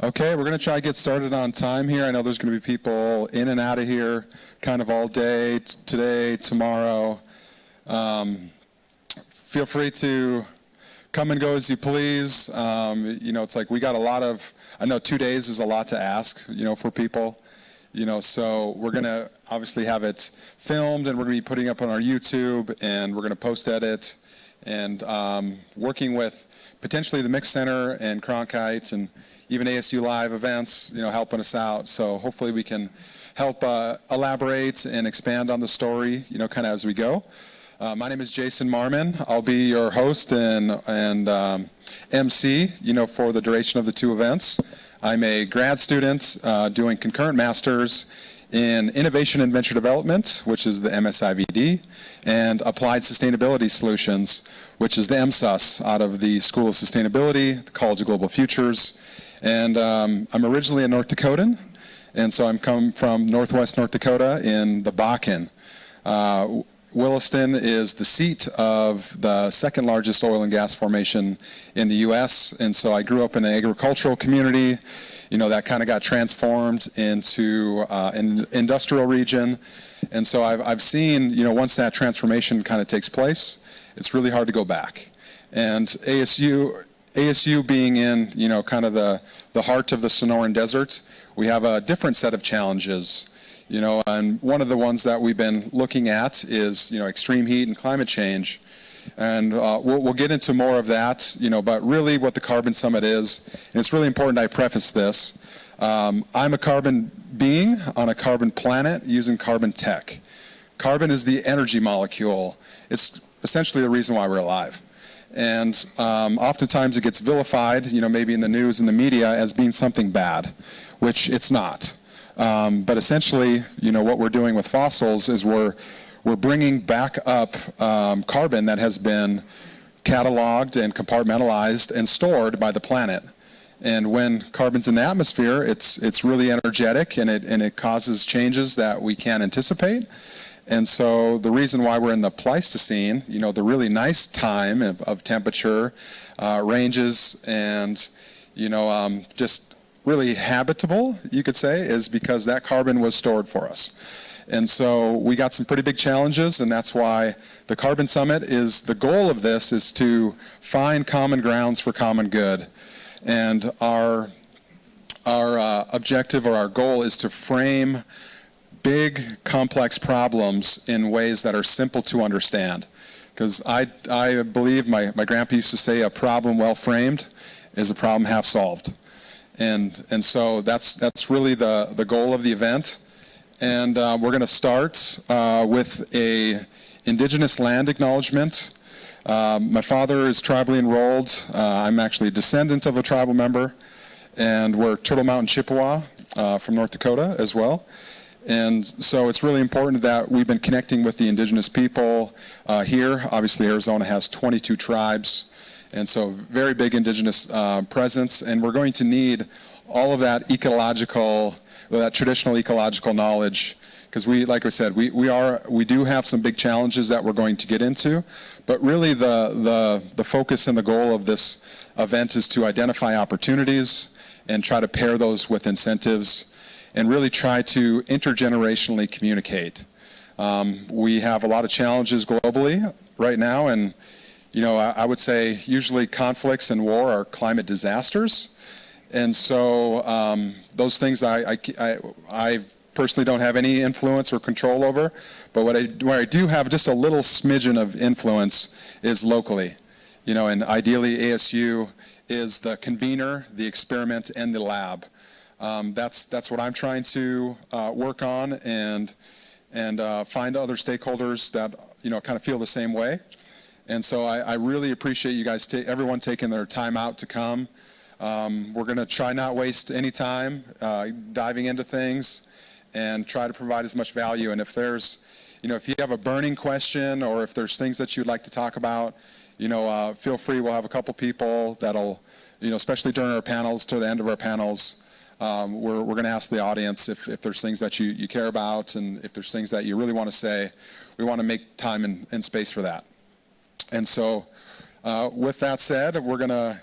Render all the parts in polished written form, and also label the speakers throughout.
Speaker 1: Okay, we're going to try to get started on time here. I know there's going to be people in and out of here kind of all day, today, tomorrow. Feel free to come and go as you please. It's like we got a lot of, I know 2 days is a lot to ask, for people. So we're going to obviously have it filmed, and we're going to be putting up on our YouTube, and we're going to post edit, and working with potentially the Mix Center and Cronkite and even ASU Live Events, helping us out. So hopefully we can help elaborate and expand on the story, kind of as we go. My name is Jason Marmon. I'll be your host and MC, for the duration of the two events. I'm a grad student doing concurrent masters in Innovation and Venture Development, which is the MSVD, and Applied Sustainability Solutions, which is the MSUS, out of the School of Sustainability, the College of Global Futures. And I'm originally a North Dakotan, and so I'm come from northwest North Dakota in the Bakken. Williston is the seat of the second largest oil and gas formation in the U.S., and so I grew up in an agricultural community, that kind of got transformed into an industrial region. And so I've seen, once that transformation kind of takes place, it's really hard to go back. And ASU being in, kind of the heart of the Sonoran Desert, we have a different set of challenges. And one of the ones that we've been looking at is, extreme heat and climate change. And we'll get into more of that, but really what the Carbon Summit is, and it's really important I preface this. I'm a carbon being on a carbon planet using carbon tech. Carbon is the energy molecule. It's essentially the reason why we're alive. And oftentimes it gets vilified, maybe in the news and the media as being something bad, which it's not. But essentially, what we're doing with fossils is we're bringing back up carbon that has been cataloged and compartmentalized and stored by the planet. And when carbon's in the atmosphere, it's really energetic, and it causes changes that we can't anticipate. And so the reason why we're in the Pleistocene, the really nice time of temperature ranges and, just really habitable, you could say, is because that carbon was stored for us. And so we got some pretty big challenges, and that's why the Carbon Summit is, the goal of this is to find common grounds for common good. And our objective, or our goal, is to frame big, complex problems in ways that are simple to understand. Because I believe, my grandpa used to say, a problem well framed is a problem half solved. And so that's really the goal of the event. And we're going to start with a indigenous land acknowledgement. My father is tribally enrolled. I'm actually a descendant of a tribal member. And we're Turtle Mountain Chippewa from North Dakota as well. And so it's really important that we've been connecting with the indigenous people here. Obviously, Arizona has 22 tribes. And so very big indigenous presence, and we're going to need all of that traditional ecological knowledge, because like I said, we do have some big challenges that we're going to get into, but really the focus and the goal of this event is to identify opportunities and try to pair those with incentives, and really try to intergenerationally communicate. We have a lot of challenges globally right now, and I would say usually conflicts and war are climate disasters. And so those things I personally don't have any influence or control over, but where I do have just a little smidgen of influence is locally. And ideally ASU is the convener, the experiment, and the lab. That's what I'm trying to work on, and find other stakeholders that kind of feel the same way. And so I really appreciate you guys, everyone taking their time out to come. We're going to try not waste any time diving into things, and try to provide as much value. And if there's, if you have a burning question, or if there's things that you'd like to talk about, feel free. We'll have a couple people that'll, especially during our panels, to the end of our panels, we're going to ask the audience if there's things that you care about, and if there's things that you really want to say. We want to make time and space for that. And so with that said, we're going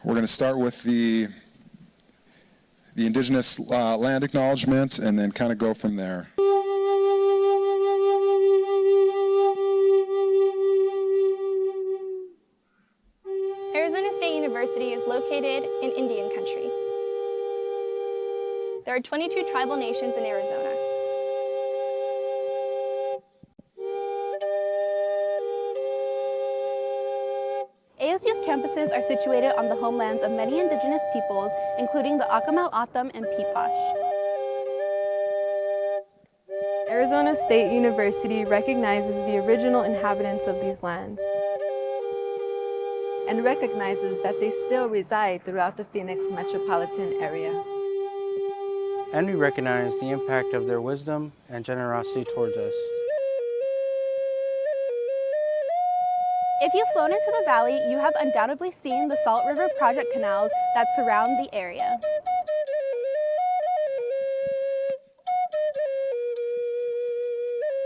Speaker 1: to start with the the indigenous land acknowledgement, and then kind of go from there.
Speaker 2: Arizona State University is located in Indian country. There are 22 tribal nations in Arizona. ASU's campuses are situated on the homelands of many indigenous peoples, including the Akimel, O'odham, and Peepash.
Speaker 3: Arizona State University recognizes the original inhabitants of these lands
Speaker 4: and recognizes that they still reside throughout the Phoenix metropolitan area.
Speaker 5: And we recognize the impact of their wisdom and generosity towards us.
Speaker 2: If you've flown into the valley, you have undoubtedly seen the Salt River Project canals that surround the area.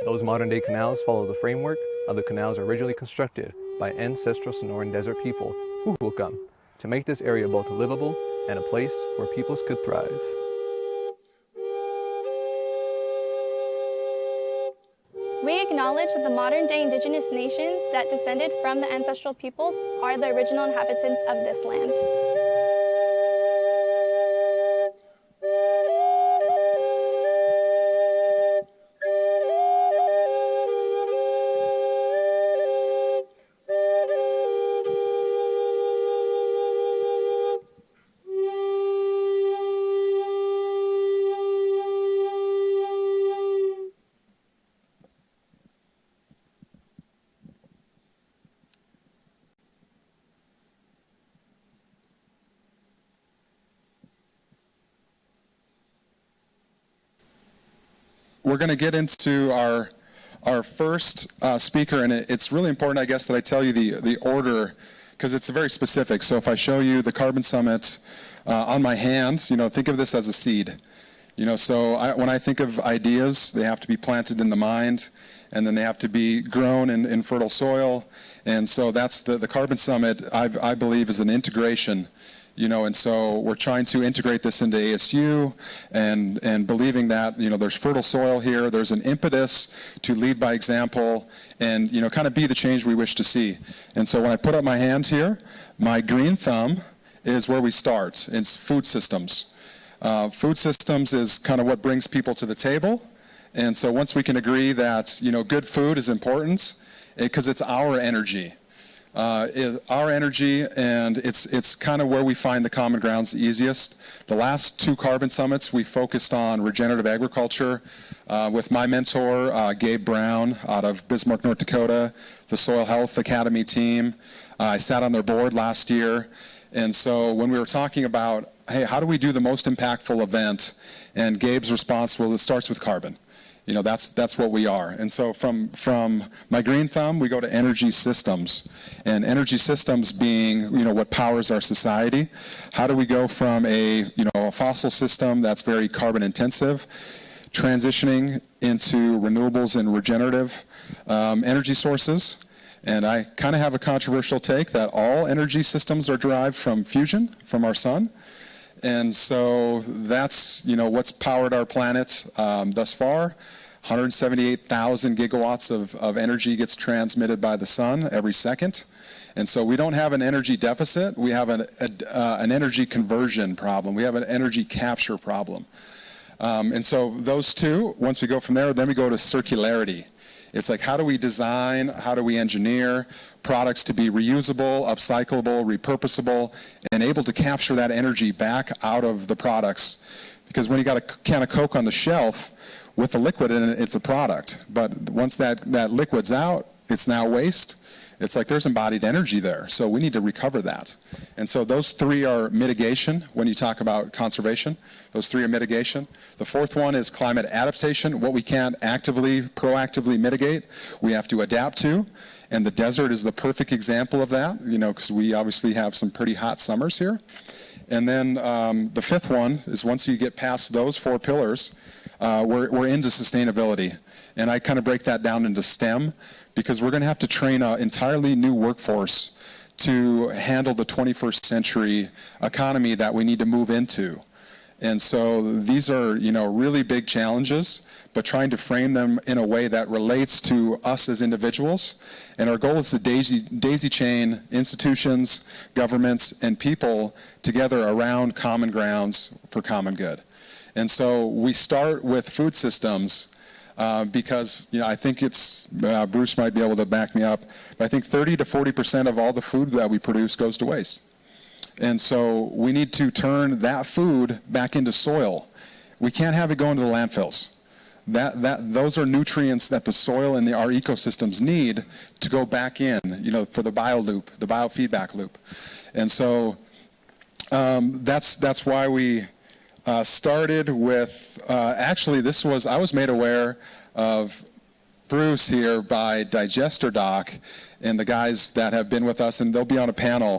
Speaker 6: Those modern-day canals follow the framework of the canals originally constructed by ancestral Sonoran Desert people, Huhulkam, to make this area both livable and a place where peoples could thrive.
Speaker 2: We acknowledge that the modern-day indigenous nations that descended from the ancestral peoples are the original inhabitants of this land.
Speaker 1: We're going to get into our first speaker, and it's really important, I guess, that I tell you the order, because it's very specific. So if I show you the Carbon Summit on my hand, think of this as a seed. So when I think of ideas, they have to be planted in the mind, and then they have to be grown in fertile soil. And so that's the Carbon Summit, I believe, is an integration. And so we're trying to integrate this into ASU and believing that, there's fertile soil here, there's an impetus to lead by example and, kind of be the change we wish to see. And so when I put up my hand here, my green thumb is where we start. It's food systems. Food systems is kind of what brings people to the table. And so once we can agree that, good food is important because it's our energy. Our energy, and it's kind of where we find the common grounds the easiest. The last two Carbon Summits, we focused on regenerative agriculture with my mentor, Gabe Brown, out of Bismarck, North Dakota, the Soil Health Academy team. I sat on their board last year, and so when we were talking about, hey, how do we do the most impactful event? And Gabe's response, well, it starts with carbon. That's what we are. And so from my green thumb, we go to energy systems. And energy systems being, what powers our society. How do we go from a fossil system that's very carbon intensive, transitioning into renewables and regenerative energy sources? And I kind of have a controversial take that all energy systems are derived from fusion, from our sun. And so that's, what's powered our planet thus far. 178,000 gigawatts of energy gets transmitted by the sun every second. And so we don't have an energy deficit. We have an energy conversion problem. We have an energy capture problem. And so those two, once we go from there, then we go to circularity. It's like, how do we design, how do we engineer products to be reusable, upcyclable, repurposable, and able to capture that energy back out of the products? Because when you got a can of Coke on the shelf with the liquid in it, it's a product. But once that liquid's out, it's now waste. It's like there's embodied energy there. So we need to recover that. And so those three are mitigation when you talk about conservation. Those three are mitigation. The fourth one is climate adaptation. What we can't proactively mitigate, we have to adapt to. And the desert is the perfect example of that, because we obviously have some pretty hot summers here. And then the fifth one is once you get past those four pillars, we're into sustainability. And I kind of break that down into STEM, because we're going to have to train an entirely new workforce to handle the 21st century economy that we need to move into. And so these are, really big challenges, but trying to frame them in a way that relates to us as individuals. And our goal is to daisy chain institutions, governments, and people together around common grounds for common good. And so we start with food systems because, I think it's, Bruce might be able to back me up, but I think 30 to 40% of all the food that we produce goes to waste. And so we need to turn that food back into soil. We can't have it go into the landfills. Those are nutrients that the soil and our ecosystems need to go back in, for the bio loop, the biofeedback loop. And so that's why we started with, actually I was made aware of Bruce here by Digester Doc and the guys that have been with us, and they'll be on a panel